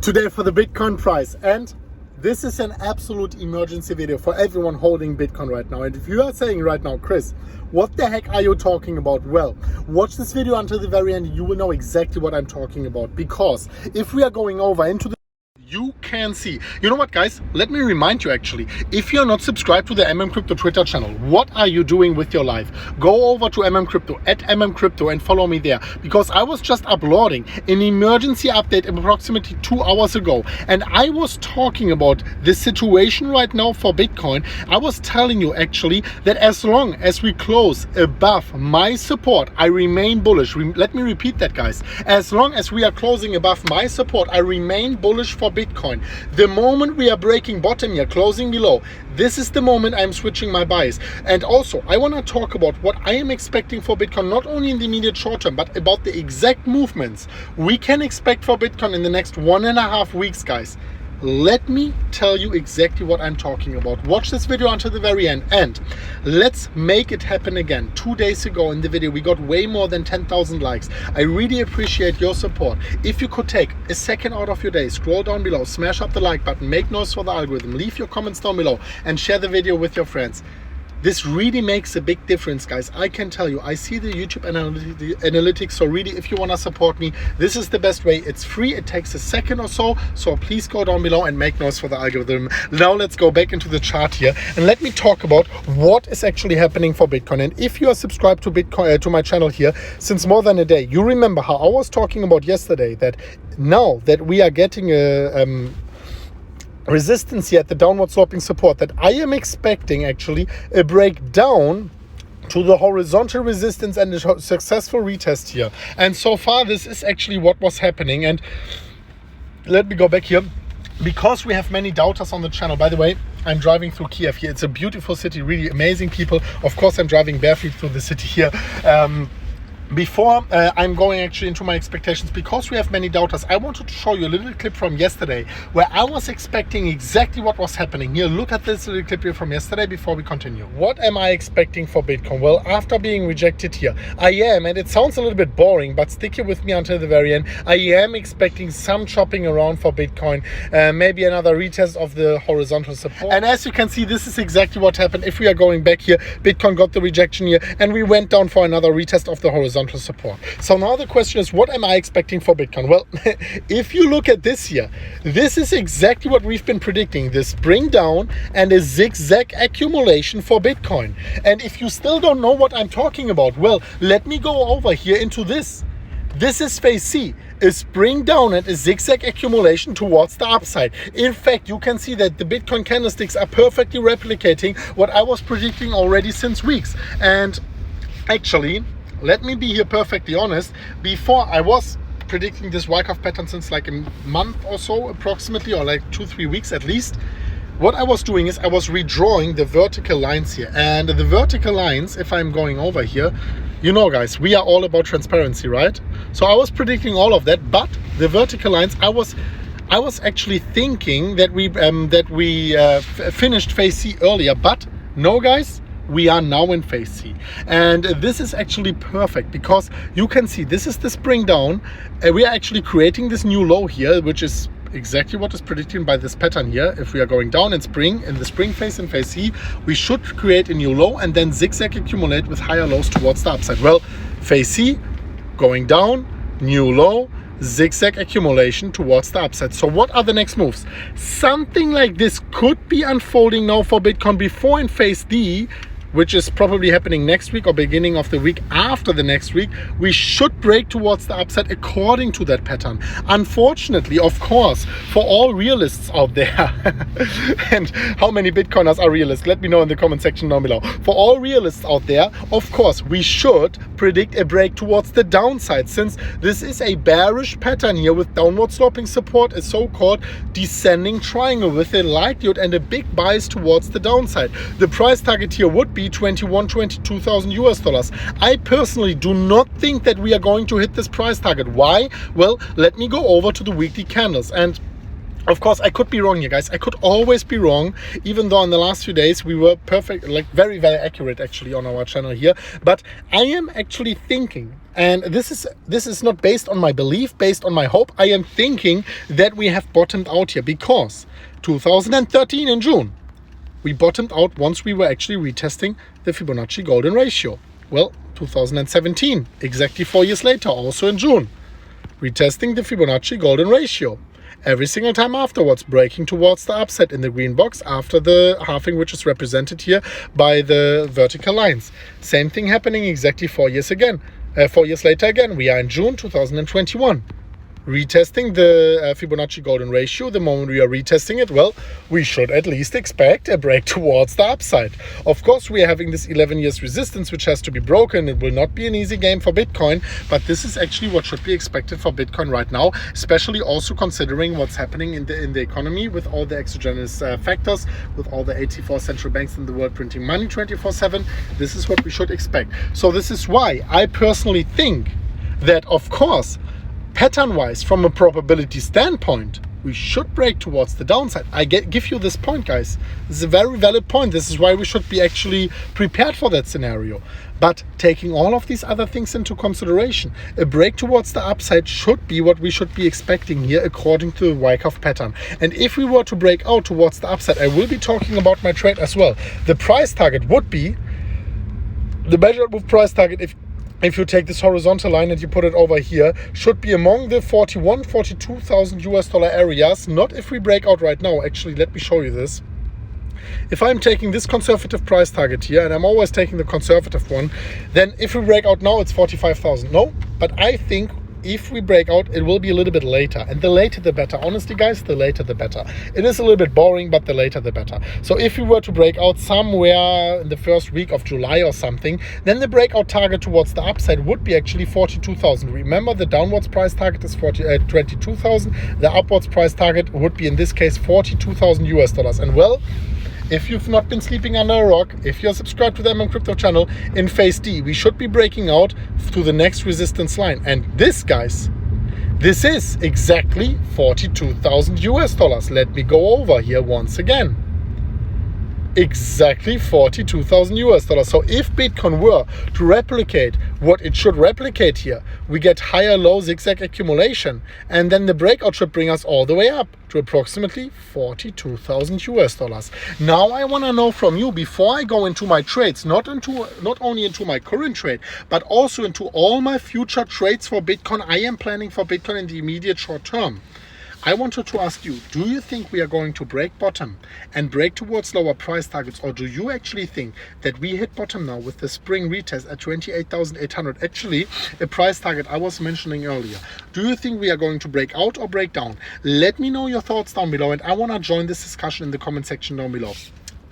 today for the Bitcoin price. And this is an absolute emergency video for everyone holding Bitcoin right now. And if you are saying right now, Chris, what the heck are you talking about? Well, watch this video until the very end. You will know exactly what I'm talking about, because if we are going over into the you can see. You know what, guys? Let me remind you actually, if you're not subscribed to the MMCrypto Twitter channel, what are you doing with your life? Go over to MMCrypto, at MMCrypto, and follow me there, because I was just uploading an emergency update approximately 2 hours ago, and I was talking about the situation right now for Bitcoin. I was telling you actually that as long as we close above my support, I remain bullish. Let me repeat that, guys. As long as we are closing above my support, I remain bullish for Bitcoin. The moment we are breaking bottom here, closing below, this is the moment I'm switching my buys. And also, I want to talk about what I am expecting for Bitcoin, not only in the immediate short term, but about the exact movements we can expect for Bitcoin in the next 1.5 weeks, guys. Let me tell you exactly what I'm talking about. Watch this video until the very end, and let's make it happen again. 2 days ago in the video, we got way more than 10,000 likes. I really appreciate your support. If you could take a second out of your day, scroll down below, smash up the like button, make noise for the algorithm, leave your comments down below, and share the video with your friends. This really makes a big difference, guys. I can tell you, I see the YouTube analytics, so really, if you want to support me, this is the best way. It's free, it takes a second or so, so please go down below and make noise for the algorithm. Now let's go back into the chart here, and let me talk about what is actually happening for Bitcoin. And if you are subscribed to Bitcoin, to my channel here since more than a day, you remember how I was talking about yesterday that now that we are getting a resistance here at the downward sloping support, that I am expecting actually a breakdown to the horizontal resistance and a successful retest here. And so far this is actually what was happening. And let me go back here, because we have many doubters on the channel. By the way, I'm driving through Kiev here. It's a beautiful city, really amazing people. Of course, I'm driving barefoot through the city here. Before I'm going actually into my expectations, because we have many doubters, I wanted to show you a little clip from yesterday where I was expecting exactly what was happening here. Look at this little clip here from yesterday before we continue. What am I expecting for Bitcoin? Well, after being rejected here, I am, and it sounds a little bit boring, but stick here with me until the very end, I am expecting some chopping around for Bitcoin, maybe another retest of the horizontal support. And as you can see, this is exactly what happened. If we are going back here, Bitcoin got the rejection here, and we went down for another retest of the horizontal support. So now the question is, what am I expecting for Bitcoin? Well, if you look at this here, this is exactly what we've been predicting, this spring down and a zigzag accumulation for Bitcoin. And if you still don't know what I'm talking about, well, let me go over here into this. This is phase C, a spring down and a zigzag accumulation towards the upside. In fact, you can see that the Bitcoin candlesticks are perfectly replicating what I was predicting already since weeks. And actually, let me be here perfectly honest, before I was predicting this Wyckoff pattern since like a month or so approximately, or like 2-3 weeks at least. What I was doing is I was redrawing the vertical lines here, and the vertical lines, if I'm going over here, you know, guys, we are all about transparency, right? So I was predicting all of that, but the vertical lines, I was actually thinking that we finished phase C earlier, but no, guys, we are now in phase C, and this is actually perfect, because you can see this is the spring down. We are actually creating this new low here, which is exactly what is predicted by this pattern here. If we are going down in the spring phase in phase C, we should create a new low and then zigzag accumulate with higher lows towards the upside. Well, phase C, going down, new low, zigzag accumulation towards the upside. So what are the next moves? Something like this could be unfolding now for Bitcoin before in phase D, which is probably happening next week or beginning of the week after the next week. We should break towards the upside according to that pattern. Unfortunately, of course, for all realists out there, and how many Bitcoiners are realists? Let me know in the comment section down below. For all realists out there, of course, we should predict a break towards the downside, since this is a bearish pattern here with downward sloping support, a so-called descending triangle with a likelihood and a big bias towards the downside. The price target here would be $22,000 US. I personally do not think that we are going to hit this price target. Why? Well, let me go over to the weekly candles. And of course, I could be wrong here, guys. I could always be wrong, even though in the last few days we were perfect, like very, very accurate actually on our channel here. But I am actually thinking And this is not based on my belief, based on my hope. I am thinking that we have bottomed out here, because 2013 in June, we bottomed out once we were actually retesting the Fibonacci golden ratio. Well, 2017, exactly 4 years later, also in June, retesting the Fibonacci golden ratio. Every single time afterwards, breaking towards the upside in the green box after the halving, which is represented here by the vertical lines. Same thing happening exactly 4 years again. 4 years later again, we are in June 2021. Retesting the Fibonacci golden ratio. The moment we are retesting it, well, we should at least expect a break towards the upside. Of course, we are having this 11 years resistance, which has to be broken. It will not be an easy game for Bitcoin, but this is actually what should be expected for Bitcoin right now, especially also considering what's happening in the economy with all the exogenous factors, with all the 84 central banks in the world printing money 24/7. This is what we should expect. So this is why I personally think that, of course, pattern-wise, from a probability standpoint, we should break towards the downside. I give you this point, guys. This is a very valid point. This is why we should be actually prepared for that scenario. But taking all of these other things into consideration, a break towards the upside should be what we should be expecting here according to the Wyckoff pattern. And if we were to break out towards the upside, I will be talking about my trade as well. The price target would be, the measured move price target, if you take this horizontal line and you put it over here, should be among the 42,000 US dollar areas. Not if we break out right now. Actually, let me show you this. If I'm taking this conservative price target here, and I'm always taking the conservative one, then if we break out now, it's 45,000. No, but I think if we break out, it will be a little bit later. And the later the better. Honestly, guys, the later the better. It is a little bit boring, but the later the better. So if we were to break out somewhere in the first week of July or something, then the breakout target towards the upside would be actually 42,000. Remember, the downwards price target is 22,000. The upwards price target would be, in this case, 42,000 US dollars. And well, if you've not been sleeping under a rock, if you're subscribed to the MMCrypto channel, in phase D, we should be breaking out to the next resistance line. And this, guys, this is exactly 42,000 US dollars. Let me go over here once again. Exactly 42,000 US dollars. So if Bitcoin were to replicate what it should replicate here, we get higher low zigzag accumulation, and then the breakout should bring us all the way up to approximately 42,000 US dollars. Now I want to know from you, before I go into my trades, not only into my current trade, but also into all my future trades for Bitcoin I am planning for Bitcoin in the immediate short term. I wanted to ask you, do you think we are going to break bottom and break towards lower price targets, or do you actually think that we hit bottom now with the spring retest at 28,800, actually a price target I was mentioning earlier? Do you think we are going to break out or break down? Let me know your thoughts down below, and I want to join this discussion in the comment section down below.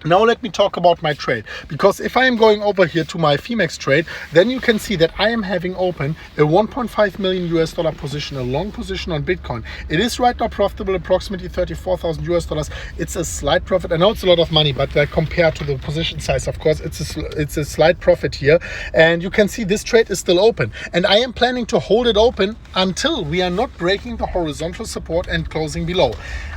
Now let me talk about my trade, because if I am going over here to my Phoenix trade, then you can see that I am having open a 1.5 million US dollar position, a long position on Bitcoin. It is right now profitable, approximately 34,000 US dollars. It's a slight profit. I know it's a lot of money, but compared to the position size, of course, it's a slight profit here. And you can see this trade is still open, and I am planning to hold it open until we are not breaking the horizontal support and closing below.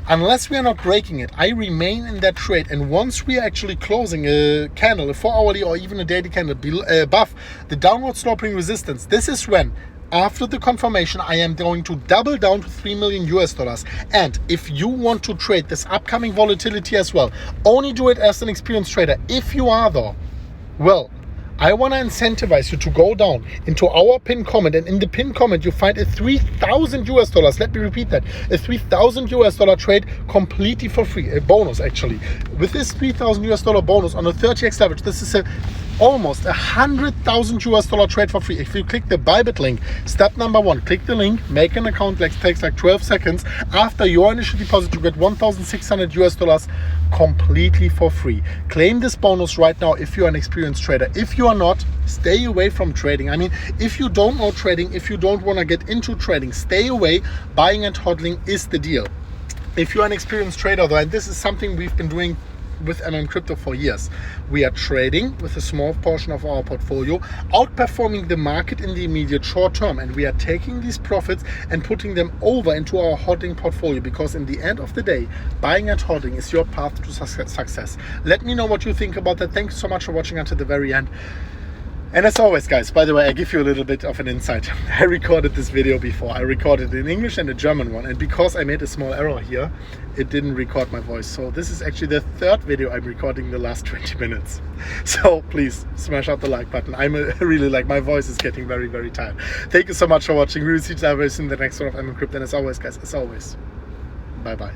Unless we are not breaking it, I remain in that trade. And once we are actually closing a candle, a 4-hourly or even a daily candle above the downward sloping resistance, this is when, after the confirmation, I am going to double down to 3 million US dollars. And if you want to trade this upcoming volatility as well, only do it as an experienced trader. If you are though, well, I want to incentivize you to go down into our pinned comment, and in the pinned comment you find a 3,000 US dollars. Let me repeat that, a 3,000 US dollar trade completely for free, a bonus actually. With this 3,000 US dollar bonus on a 30x leverage, this is almost 100,000 US dollar trade for free. If you click the Bybit link, step number 1, click the link, make an account, takes like 12 seconds. After your initial deposit, you get 1,600 US dollars completely for free. Claim this bonus right now if you're an experienced trader. If you are not, stay away from trading. I mean, if you don't know trading, if you don't want to get into trading, stay away. Buying and hodling is the deal. If you're an experienced trader though, and this is something we've been doing with MMCrypto for years, we are trading with a small portion of our portfolio, outperforming the market in the immediate short term, and we are taking these profits and putting them over into our hodling portfolio, because in the end of the day, buying and hodling is your path to success. Let me know what you think about that. Thank you so much for watching until the very end. And as always, guys, by the way, I give you a little bit of an insight. I recorded this video before. I recorded it in English and a German one. And because I made a small error here, it didn't record my voice. So this is actually the third video I'm recording in the last 20 minutes. So please smash out the like button. I'm really like, my voice is getting very, very tired. Thank you so much for watching. We will see you in the next one of MMCrypto. And as always, guys, as always, bye-bye.